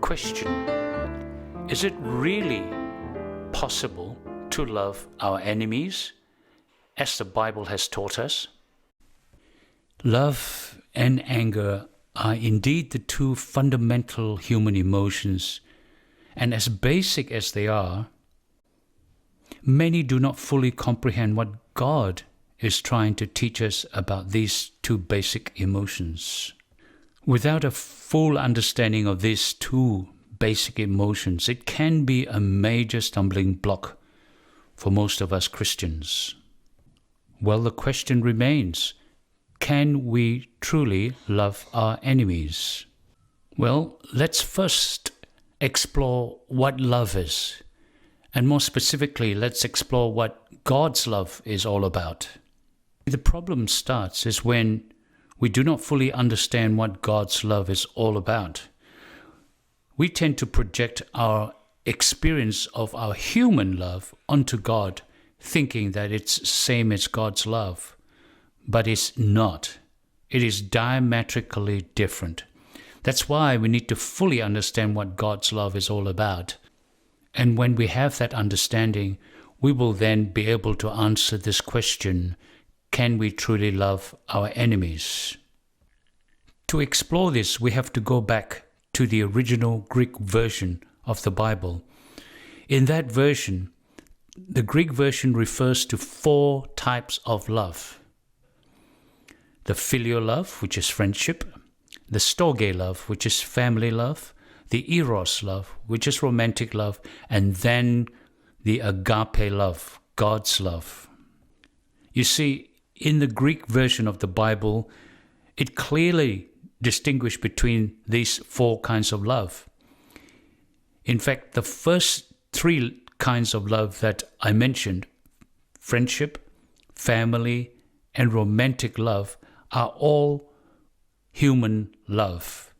Question: is it really possible to love our enemies as the Bible has taught us? Love and anger are indeed the two fundamental human emotions, and as basic as they are, many do not fully comprehend what God is trying to teach us about these two basic emotions. Without a full understanding of these two basic emotions, it can be a major stumbling block for most of us Christians. Well, the question remains, can we truly love our enemies? Well, let's first explore what love is. And more specifically, let's explore what God's love is all about. The problem starts is when we do not fully understand what God's love is all about. We tend to project our experience of our human love onto God, thinking that it's same as God's love. But it's not. It is diametrically different. That's why we need to fully understand what God's love is all about. And when we have that understanding, we will then be able to answer this question: can we truly love our enemies? To explore this, we have to go back to the original Greek version of the Bible. In that version, the Greek version refers to 4 types of love. The filial love, which is friendship, the storge love, which is family love, the eros love, which is romantic love, and then the agape love, God's love. You see, in the Greek version of the Bible, it clearly distinguished between these 4 kinds of love. In fact, the first 3 kinds of love that I mentioned, friendship, family, and romantic love, are all human love.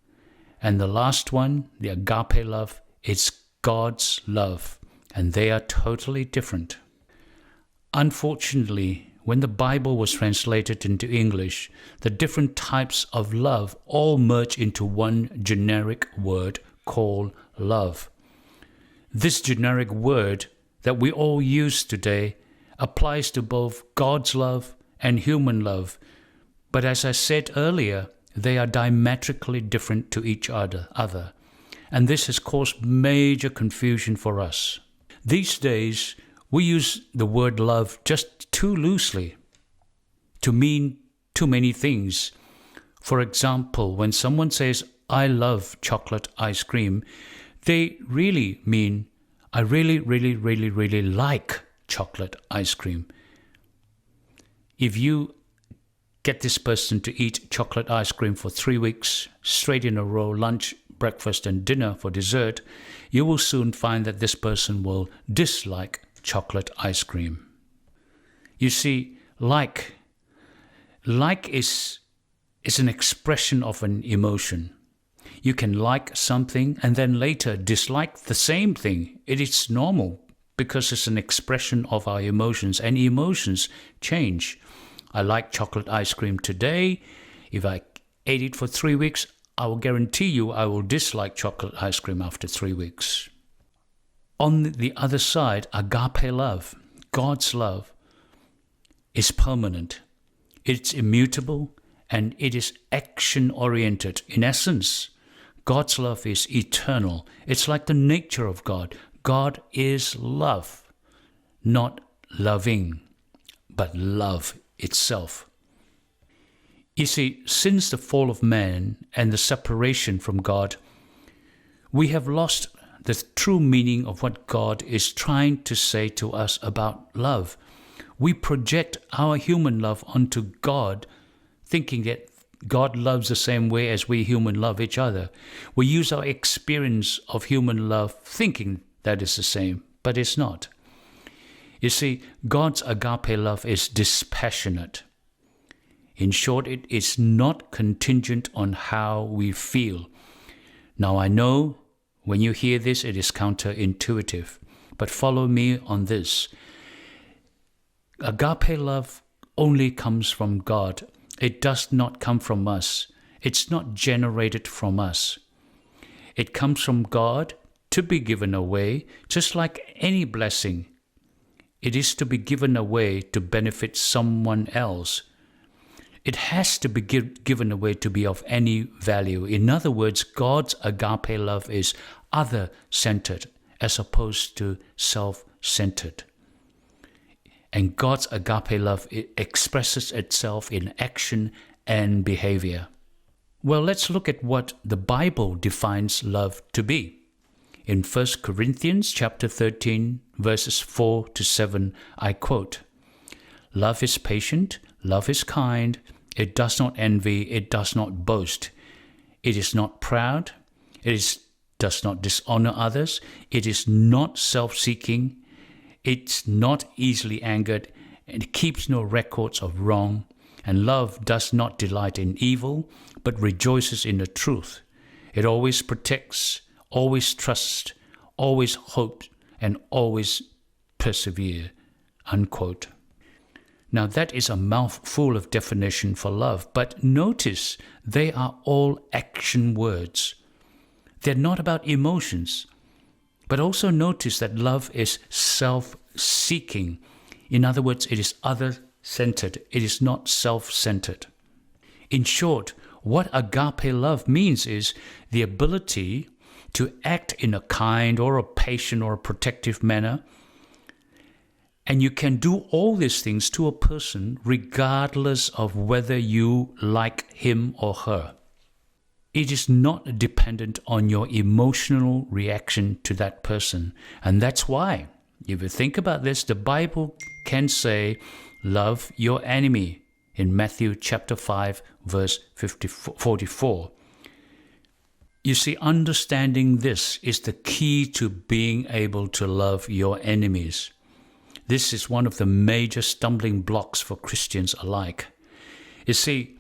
And the last one, the agape love, is God's love, and they are totally different. Unfortunately, when the Bible was translated into English, the different types of love all merge into one generic word called love. This generic word that we all use today applies to both God's love and human love, but as I said earlier, they are diametrically different to each other, and this has caused major confusion for us. These days, we use the word love just too loosely to mean too many things. For example, when someone says, "I love chocolate ice cream," they really mean, "I really like chocolate ice cream." If you get this person to eat chocolate ice cream for 3 weeks straight in a row, lunch, breakfast, and dinner for dessert, you will soon find that this person will dislike chocolate ice cream. You see, like is an expression of an emotion. You can like something and then later dislike the same thing. It is normal because it's an expression of our emotions, and emotions change. I like chocolate ice cream today. If I ate it for 3 weeks, I will guarantee you I will dislike chocolate ice cream after 3 weeks. On the other side, agape love, God's love, is permanent. It's immutable and it is action-oriented. In essence, God's love is eternal. It's like the nature of God. God is love, not loving, but love itself. You see, since the fall of man and the separation from God, we have lost the true meaning of what God is trying to say to us about love. We project our human love onto God, thinking that God loves the same way as we human love each other. We use our experience of human love thinking that is the same, but it's not. You see, God's agape love is dispassionate. In short, it is not contingent on how we feel. Now, I know when you hear this, it is counterintuitive, but follow me on this. Agape love only comes from God. It does not come from us. It's not generated from us. It comes from God to be given away, just like any blessing. It is to be given away to benefit someone else. It has to be given away to be of any value. In other words, God's agape love is other-centered as opposed to self-centered. And God's agape love, it expresses itself in action and behavior. Well, let's look at what the Bible defines love to be. In 1 Corinthians chapter 13, verses 4 to 7, I quote, "Love is patient, love is kind, it does not envy, it does not boast, it is not proud, does not dishonor others, it is not self-seeking, it's not easily angered, and it keeps no records of wrong, and love does not delight in evil, but rejoices in the truth. It always protects, always trusts, always hopes, and always perseveres." Unquote. Now that is a mouthful of definition for love, but notice they are all action words. They're not about emotions, but also notice that love is self-seeking. In other words, it is other-centered. It is not self-centered. In short, what agape love means is the ability to act in a kind or a patient or a protective manner. And you can do all these things to a person regardless of whether you like him or her. It is not dependent on your emotional reaction to that person. And that's why, if you think about this, the Bible can say, "Love your enemy," in Matthew chapter 5, verse 44. You see, understanding this is the key to being able to love your enemies. This is one of the major stumbling blocks for Christians alike. You see,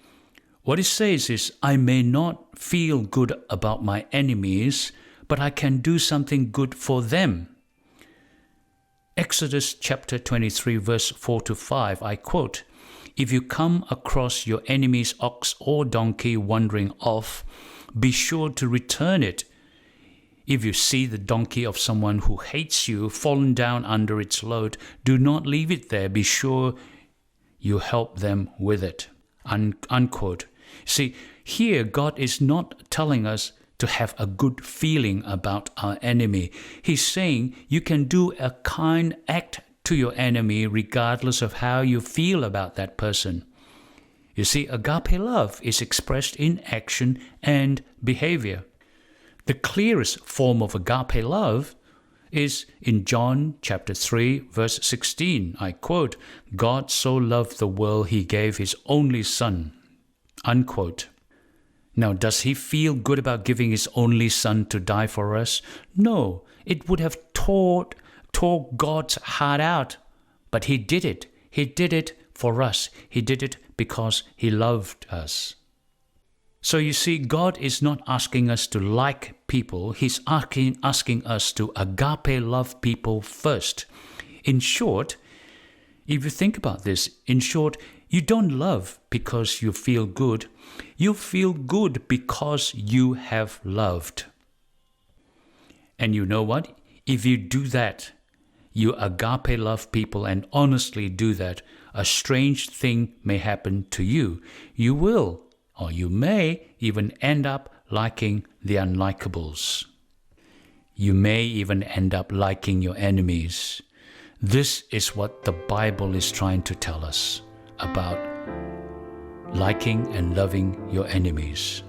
what it says is, I may not feel good about my enemies, but I can do something good for them. Exodus chapter 23, verse 4 to 5, I quote, "If you come across your enemy's ox or donkey wandering off, be sure to return it. If you see the donkey of someone who hates you fallen down under its load, do not leave it there. Be sure you help them with it." Unquote. See, here God is not telling us to have a good feeling about our enemy. He's saying you can do a kind act to your enemy regardless of how you feel about that person. You see, agape love is expressed in action and behavior. The clearest form of agape love is in John chapter 3, verse 16. I quote, "God so loved the world, he gave his only son." Unquote. Now, does he feel good about giving his only son to die for us? No, it would have tore God's heart out. But he did it. He did it for us. He did it because he loved us. So you see, God is not asking us to like people. He's asking us to agape love people first. In short, if you think about this, in short, you don't love because you feel good. You feel good because you have loved. And you know what? If you do that, you agape love people and honestly do that, a strange thing may happen to you. You will, or you may even end up liking the unlikables. You may even end up liking your enemies. This is what the Bible is trying to tell us about liking and loving your enemies.